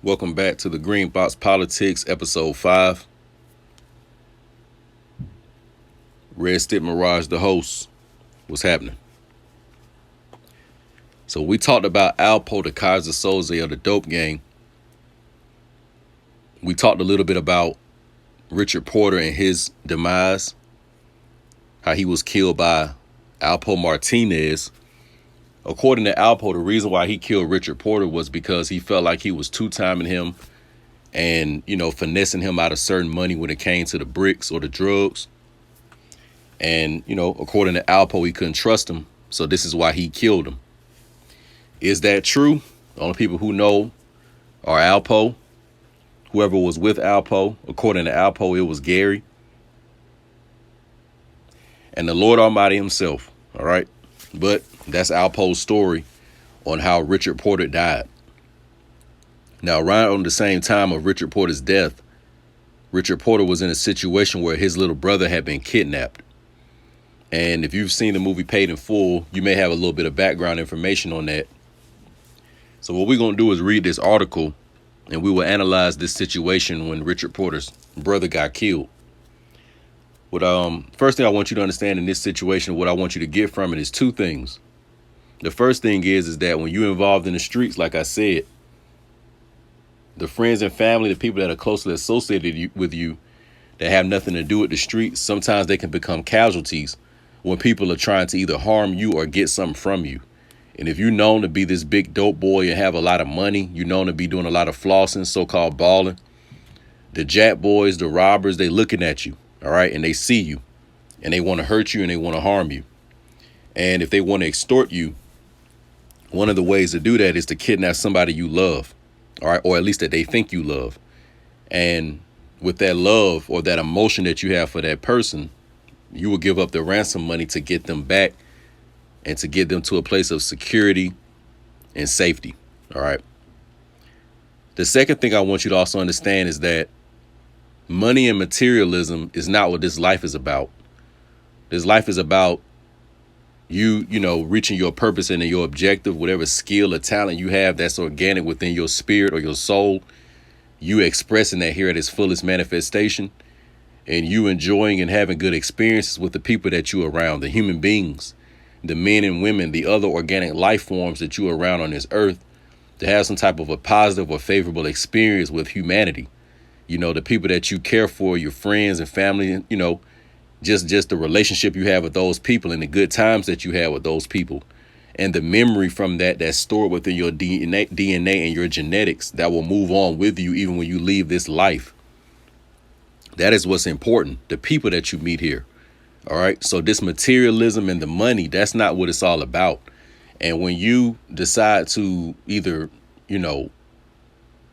Welcome back to the Green Box Politics, episode 5. Red Stick Mirage, the host. What's happening? So we talked about Alpo, the Kaiser Soze of the dope gang. We talked a little bit about Richard Porter and his demise, how he was killed by Alpo Martinez. According to Alpo, the reason why he killed Richard Porter was because he felt like he was two-timing him and, finessing him out of certain money when it came to the bricks or the drugs. And, according to Alpo, he couldn't trust him. So this is why he killed him. Is that true? The only people who know are Alpo. Whoever was with Alpo. According to Alpo, it was Gary. And the Lord Almighty himself. All right. But that's Alpo's story on how Richard Porter died. Now, around the same time of Richard Porter's death, Richard Porter was in a situation where his little brother had been kidnapped. And if you've seen the movie Paid in Full, you may have a little bit of background information on that. So what we're going to do is read this article, and we will analyze this situation when Richard Porter's brother got killed. First thing I want you to understand in this situation, what I want you to get from it is two things. The first thing is that when you're involved in the streets, like I said, the friends and family, the people that are closely associated with you that have nothing to do with the streets, sometimes they can become casualties when people are trying to either harm you or get something from you. And if you're known to be this big dope boy and have a lot of money, you're known to be doing a lot of flossing, so-called balling, the jack boys, the robbers, they looking at you, all right? And they see you, and they want to hurt you, and they want to harm you. And if they want to extort you, one of the ways to do that is to kidnap somebody you love, all right? Or at least that they think you love. And with that love or that emotion that you have for that person, you will give up the ransom money to get them back and to get them to a place of security and safety. All right. The second thing I want you to also understand is that money and materialism is not what this life is about. This life is about you, reaching your purpose and your objective, whatever skill or talent you have that's organic within your spirit or your soul, you expressing that here at its fullest manifestation. And you enjoying and having good experiences with the people that you're around, the human beings, the men and women, the other organic life forms that you're around on this earth, to have some type of a positive or favorable experience with humanity. The people that you care for, your friends and family, just the relationship you have with those people and the good times that you have with those people. And the memory from that's stored within your DNA and your genetics that will move on with you even when you leave this life. That is what's important, the people that you meet here. All right. So this materialism and the money, that's not what it's all about. And when you decide to either,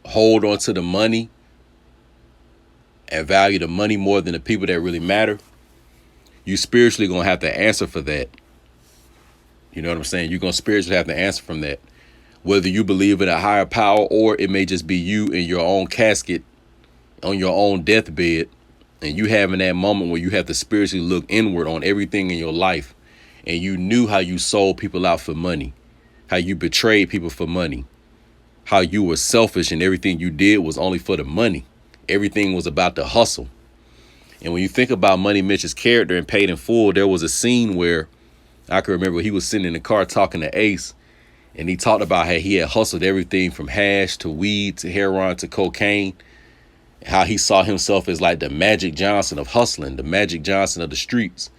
hold on to the money and value the money more than the people that really matter, you spiritually going to have to answer for that. You know what I'm saying? You're going to spiritually have to answer from that, whether you believe in a higher power or it may just be you in your own casket on your own deathbed. And you having that moment where you have to spiritually look inward on everything in your life. And you knew how you sold people out for money, how you betrayed people for money, how you were selfish and everything you did was only for the money. Everything was about the hustle. And when you think about Money Mitch's character in Paid in Full, there was a scene where I can remember he was sitting in the car talking to Ace. And he talked about how he had hustled everything from hash to weed to heroin to cocaine. How he saw himself as like the Magic Johnson of hustling, the Magic Johnson of the streets.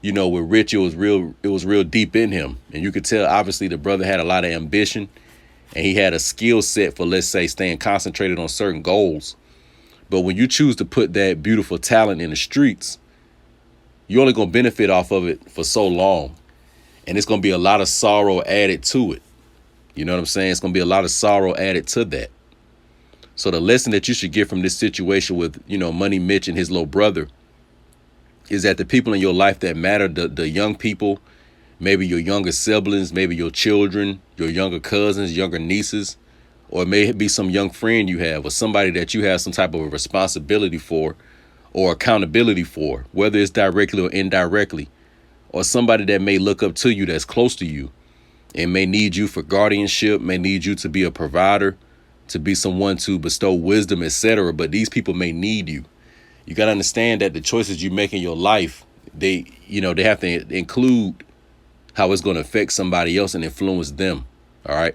With Rich, it was real deep in him. And you could tell, obviously, the brother had a lot of ambition and he had a skill set for, let's say, staying concentrated on certain goals. But when you choose to put that beautiful talent in the streets, you're only going to benefit off of it for so long. And it's going to be a lot of sorrow added to it. You know what I'm saying? It's going to be a lot of sorrow added to that. So the lesson that you should get from this situation with, Money Mitch and his little brother is that the people in your life that matter, the young people, maybe your younger siblings, maybe your children, your younger cousins, younger nieces, or it may be some young friend you have or somebody that you have some type of a responsibility for or accountability for, whether it's directly or indirectly, or somebody that may look up to you that's close to you and may need you for guardianship, may need you to be a provider, to be someone to bestow wisdom, etc. But these people may need you. You got to understand that the choices you make in your life, they have to include how it's going to affect somebody else and influence them. All right.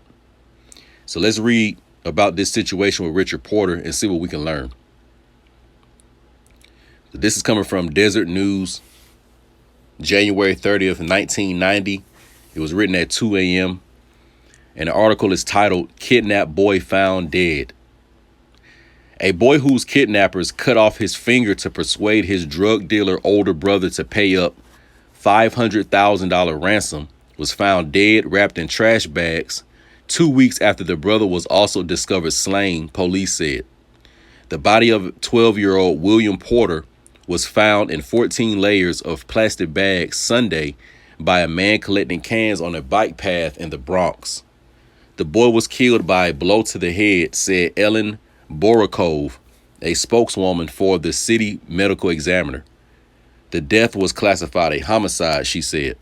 So let's read about this situation with Richard Porter and see what we can learn. This is coming from Desert News, January 30th, 1990. It was written at 2 a.m. And the article is titled, "Kidnapped Boy Found Dead." A boy whose kidnappers cut off his finger to persuade his drug dealer older brother to pay up $500,000 ransom was found dead, wrapped in trash bags, 2 weeks after the brother was also discovered slain, police said. The body of 12-year-old William Porter was found in 14 layers of plastic bags Sunday by a man collecting cans on a bike path in the Bronx. The boy was killed by a blow to the head, said Ellen Borakov, a spokeswoman for the city medical examiner. The death was classified a homicide, she said.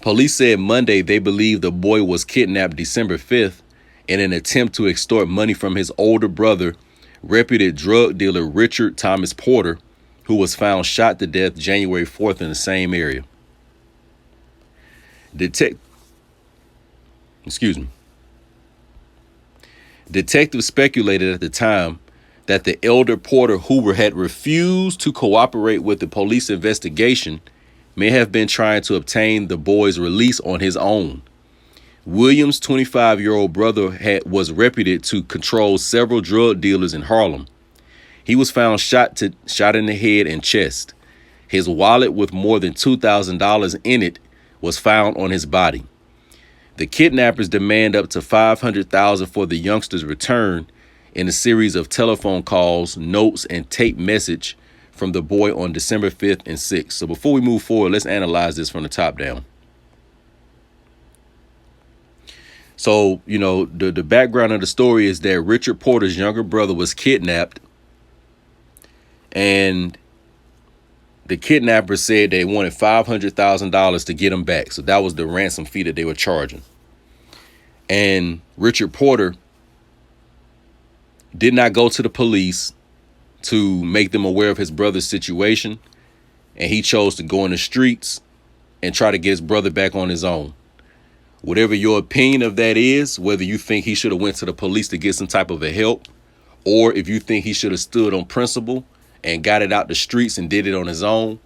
Police said Monday they believe the boy was kidnapped December 5th in an attempt to extort money from his older brother, reputed drug dealer Richard Thomas Porter, who was found shot to death January 4th in the same area. Detectives speculated at the time that the elder Porter, who had refused to cooperate with the police investigation, may have been trying to obtain the boy's release on his own. Williams' 25-year-old brother was reputed to control several drug dealers in Harlem. He was found shot in the head and chest. His wallet with more than $2,000 in it was found on his body. The kidnappers demand up to $500,000 for the youngster's return in a series of telephone calls, notes, and tape message from the boy on December 5th and 6th. So before we move forward, let's analyze this from the top down. So, the background of the story is that Richard Porter's younger brother was kidnapped, and the kidnappers said they wanted $500,000 to get him back. So that was the ransom fee that they were charging. And Richard Porter did not go to the police to make them aware of his brother's situation. And he chose to go in the streets and try to get his brother back on his own. Whatever your opinion of that is, whether you think he should have went to the police to get some type of a help, or if you think he should have stood on principle and got it out the streets and did it on his own,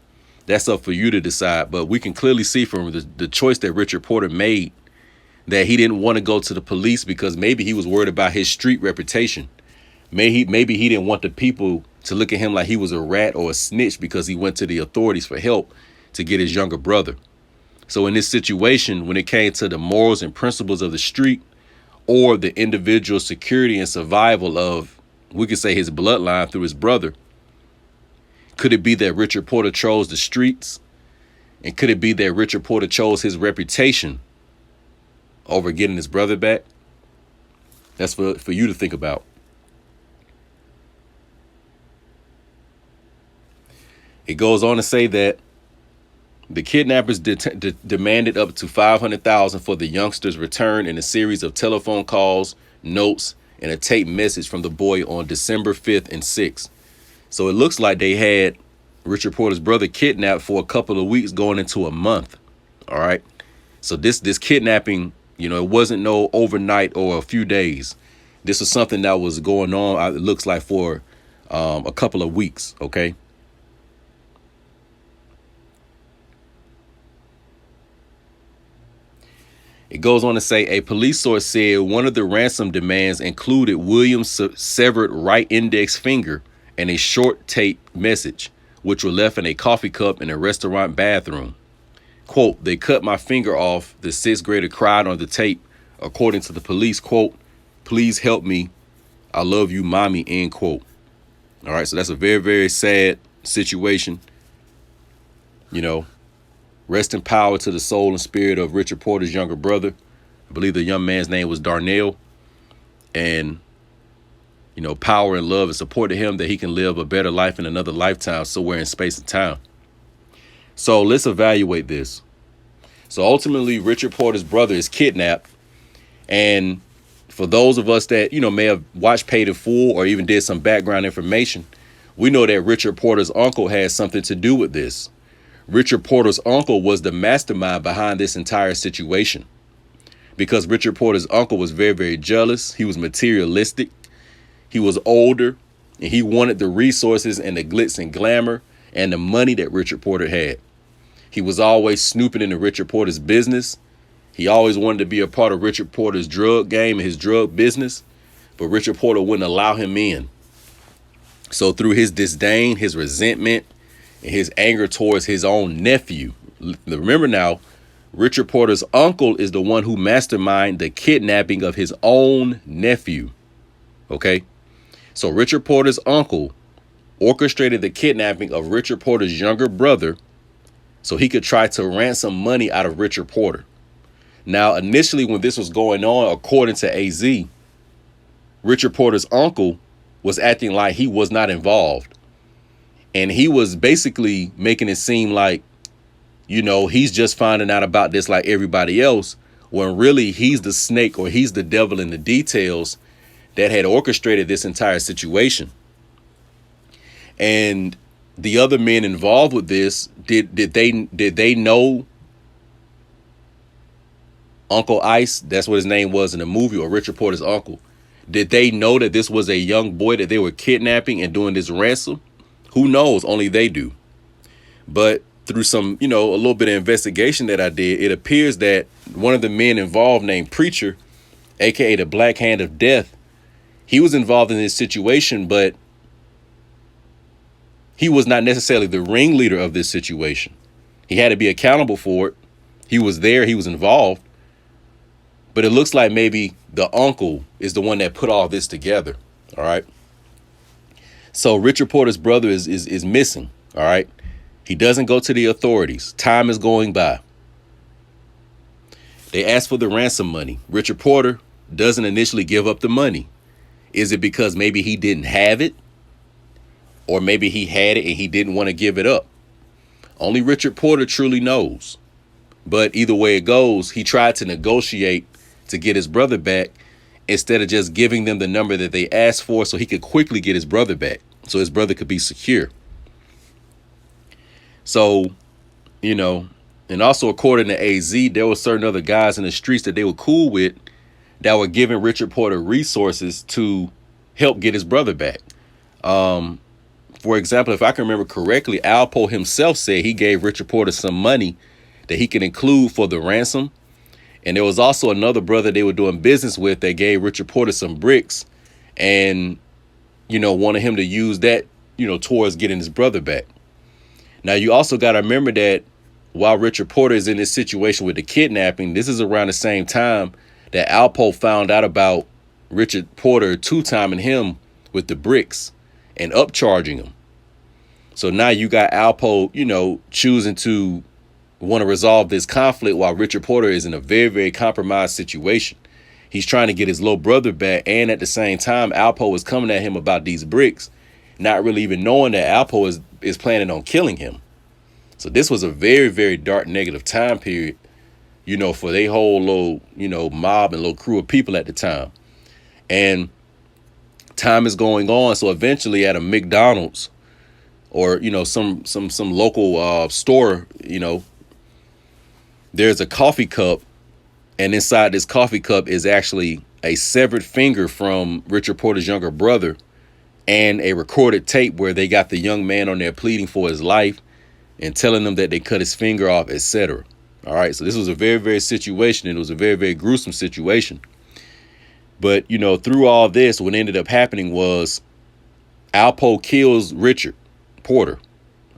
that's up for you to decide. But we can clearly see from the choice that Richard Porter made that he didn't want to go to the police because maybe he was worried about his street reputation. Maybe he didn't want the people to look at him like he was a rat or a snitch because he went to the authorities for help to get his younger brother. So in this situation, when it came to the morals and principles of the street or the individual security and survival of, we could say, his bloodline through his brother, could it be that Richard Porter chose the streets? And could it be that Richard Porter chose his reputation over getting his brother back? That's for you to think about. It goes on to say that the kidnappers demanded up to $500,000 for the youngster's return in a series of telephone calls, notes, and a tape message from the boy on December 5th and 6th. So it looks like they had Richard Porter's brother kidnapped for a couple of weeks going into a month. All right. So this kidnapping, it wasn't no overnight or a few days. This was something that was going on, it looks like, for a couple of weeks. OK. It goes on to say a police source said one of the ransom demands included Williams' severed right index finger and a short tape message, which were left in a coffee cup in a restaurant bathroom. Quote, "They cut my finger off," the sixth grader cried on the tape, according to the police. Quote, "Please help me. I love you, mommy," end quote. All right. So that's a very, very sad situation. Rest in power to the soul and spirit of Richard Porter's younger brother. I believe the young man's name was Donnell. And, power and love and support to him that he can live a better life in another lifetime somewhere in space and time. So let's evaluate this. So ultimately, Richard Porter's brother is kidnapped. And For those of us that, may have watched Paid in Full or even did some background information, we know that Richard Porter's uncle has something to do with this. Richard Porter's uncle was the mastermind behind this entire situation, because Richard Porter's uncle was very, very jealous. He was materialistic. He was older, and he wanted the resources and the glitz and glamour and the money that Richard Porter had. He was always snooping into Richard Porter's business. He always wanted to be a part of Richard Porter's drug game and his drug business, but Richard Porter wouldn't allow him in. So through his disdain, his resentment, and his anger towards his own nephew, remember now, Richard Porter's uncle is the one who masterminded the kidnapping of his own nephew. Okay, so Richard Porter's uncle orchestrated the kidnapping of Richard Porter's younger brother so he could try to ransom money out of Richard Porter. Now, initially, when this was going on, according to AZ, Richard Porter's uncle was acting like he was not involved. And he was basically making it seem like, he's just finding out about this like everybody else, when really he's the snake, or he's the devil in the details that had orchestrated this entire situation. And the other men involved with this, did they know Uncle Ice? That's what his name was in the movie, or Richard Porter's uncle. Did they know that this was a young boy that they were kidnapping and doing this ransom? Who knows? Only they do. But through some, a little bit of investigation that I did, it appears that one of the men involved, named Preacher, aka the Black Hand of Death, he was involved in this situation, but he was not necessarily the ringleader of this situation. He had to be accountable for it. He was there. He was involved. But it looks like maybe the uncle is the one that put all this together. All right. So Richard Porter's brother is missing. All right. He doesn't go to the authorities. Time is going by. They ask for the ransom money. Richard Porter doesn't initially give up the money. Is it because maybe he didn't have it? Or maybe he had it and he didn't want to give it up? Only Richard Porter truly knows. But either way it goes, he tried to negotiate to get his brother back instead of just giving them the number that they asked for so he could quickly get his brother back, so his brother could be secure. So, and also according to AZ, there were certain other guys in the streets that they were cool with that were giving Richard Porter resources to help get his brother back. For example, if I can remember correctly, Alpo himself said he gave Richard Porter some money that he can include for the ransom. And there was also another brother they were doing business with that gave Richard Porter some bricks and, wanted him to use that, towards getting his brother back. Now, you also got to remember that while Richard Porter is in this situation with the kidnapping, this is around the same time that Alpo found out about Richard Porter two-timing him with the bricks and upcharging him. So now you got Alpo, choosing to want to resolve this conflict while Richard Porter is in a very, very compromised situation. He's trying to get his little brother back. And at the same time, Alpo was coming at him about these bricks, not really even knowing that Alpo is planning on killing him. So this was a very, very dark, negative time period, for their whole little, mob and little crew of people at the time. And time is going on. So eventually at a McDonald's or, some local store, there's a coffee cup, and inside this coffee cup is actually a severed finger from Richard Porter's younger brother and a recorded tape where they got the young man on there pleading for his life and telling them that they cut his finger off, etc. All right. So this was a very, very situation, and it was a very, very gruesome situation. But, through all this, what ended up happening was Alpo kills Richard Porter.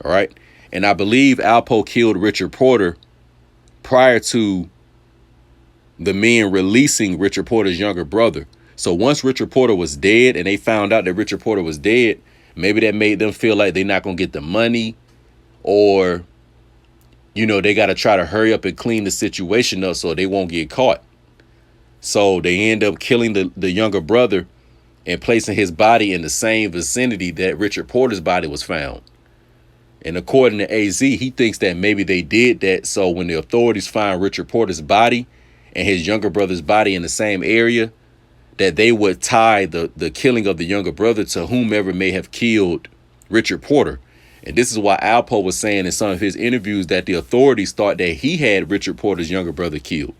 All right. And I believe Alpo killed Richard Porter prior to the men releasing Richard Porter's younger brother. So once Richard Porter was dead and they found out that Richard Porter was dead, maybe that made them feel like they're not going to get the money, or, they got to try to hurry up and clean the situation up so they won't get caught. So they end up killing the younger brother and placing his body in the same vicinity that Richard Porter's body was found. And according to AZ, he thinks that maybe they did that so when the authorities find Richard Porter's body and his younger brother's body in the same area, that they would tie the killing of the younger brother to whomever may have killed Richard Porter. And this is why Alpo was saying in some of his interviews that the authorities thought that he had Richard Porter's younger brother killed.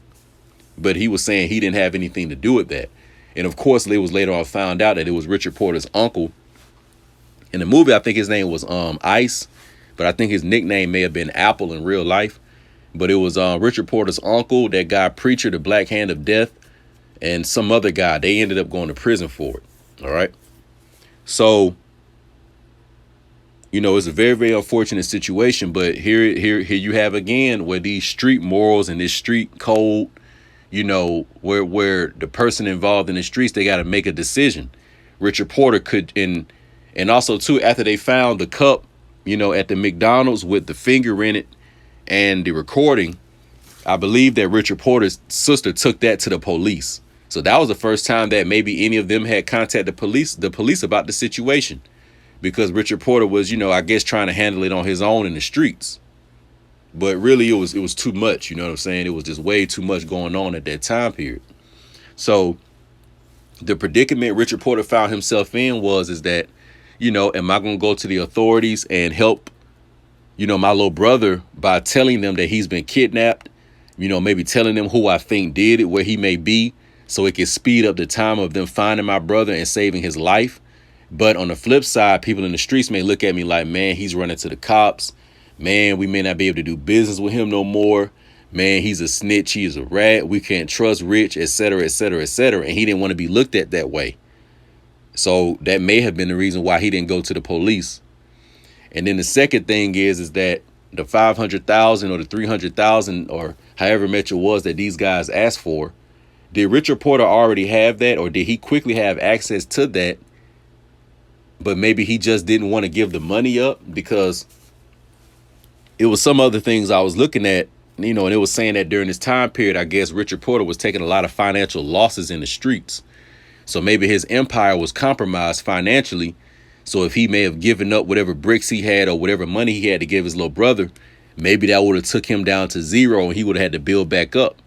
But he was saying he didn't have anything to do with that. And of course, it was later on found out that it was Richard Porter's uncle. In the movie, I think his name was Ice, but I think his nickname may have been Apple in real life. But it was Richard Porter's uncle, that guy Preacher, the Black Hand of Death, and some other guy. They ended up going to prison for it. All right. So, you know, it's a very, very unfortunate situation. But here you have again where these street morals and this street code, you know, where the person involved in the streets, they got to make a decision. Richard Porter could, and also too, after they found the cup, you know, at the McDonald's with the finger in it and the recording, I believe that Richard Porter's sister took that to the police. So that was the first time that maybe any of them had contacted the police about the situation, because Richard Porter was, you know, I guess trying to handle it on his own in the streets. But really, it was too much. You know what I'm saying? It was just way too much going on at that time period. So the predicament Richard Porter found himself in is that, you know, am I going to go to the authorities and help, you know, my little brother by telling them that he's been kidnapped, you know, maybe telling them who I think did it, where he may be, so it can speed up the time of them finding my brother and saving his life. But on the flip side, people in the streets may look at me like, man, he's running to the cops. Man, we may not be able to do business with him no more. Man, he's a snitch. He is a rat. We can't trust Rich, et cetera, et cetera, et cetera. And he didn't want to be looked at that way. So that may have been the reason why he didn't go to the police. And then the second thing is that the 500,000 or the 300,000 or however much it was that these guys asked for, did Richard Porter already have that, or did he quickly have access to that? But maybe he just didn't want to give the money up, because it was some other things I was looking at, you know, and it was saying that during this time period, I guess Richard Porter was taking a lot of financial losses in the streets. So maybe his empire was compromised financially. So if he may have given up whatever bricks he had or whatever money he had to give his little brother, maybe that would have took him down to zero and he would have had to build back up.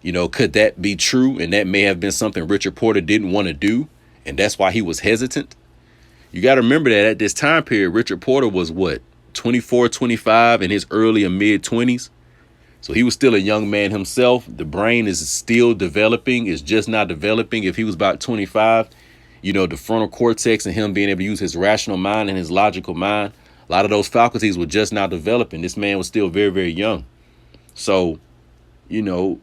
You know, could that be true? And that may have been something Richard Porter didn't want to do, and that's why he was hesitant. You got to remember that at this time period, Richard Porter was what, 24, 25 in his early or mid 20s. So he was still a young man himself. The brain is still developing. It's just not developing. If he was about 25, you know, the frontal cortex and him being able to use his rational mind and his logical mind, a lot of those faculties were just not developing. This man was still very, very young. So, you know,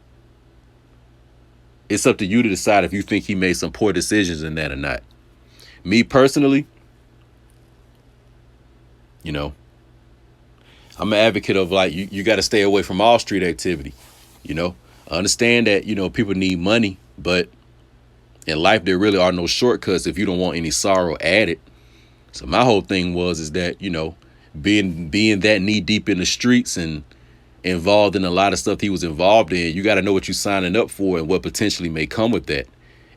it's up to you to decide if you think he made some poor decisions in that or not. Me personally, you know, I'm an advocate of, like, you got to stay away from all street activity. You know, I understand that, you know, people need money, but in life, there really are no shortcuts if you don't want any sorrow added. So my whole thing is that, you know, being that knee deep in the streets and involved in a lot of stuff he was involved in, you got to know what you're signing up for and what potentially may come with that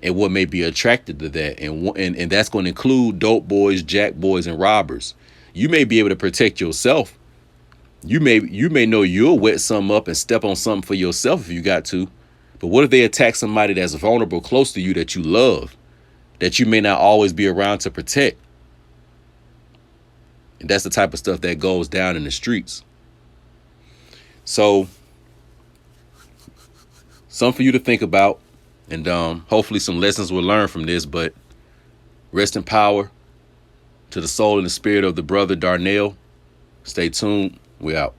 and what may be attracted to that. And that's going to include dope boys, jack boys, and robbers. You may be able to protect yourself. You may know you'll wet something up and step on something for yourself if you got to. But what if they attack somebody that's vulnerable close to you that you love, that you may not always be around to protect? And that's the type of stuff that goes down in the streets. So, something for you to think about, and hopefully some lessons were learned from this. But rest in power to the soul and the spirit of the brother Donnell. Stay tuned. We out.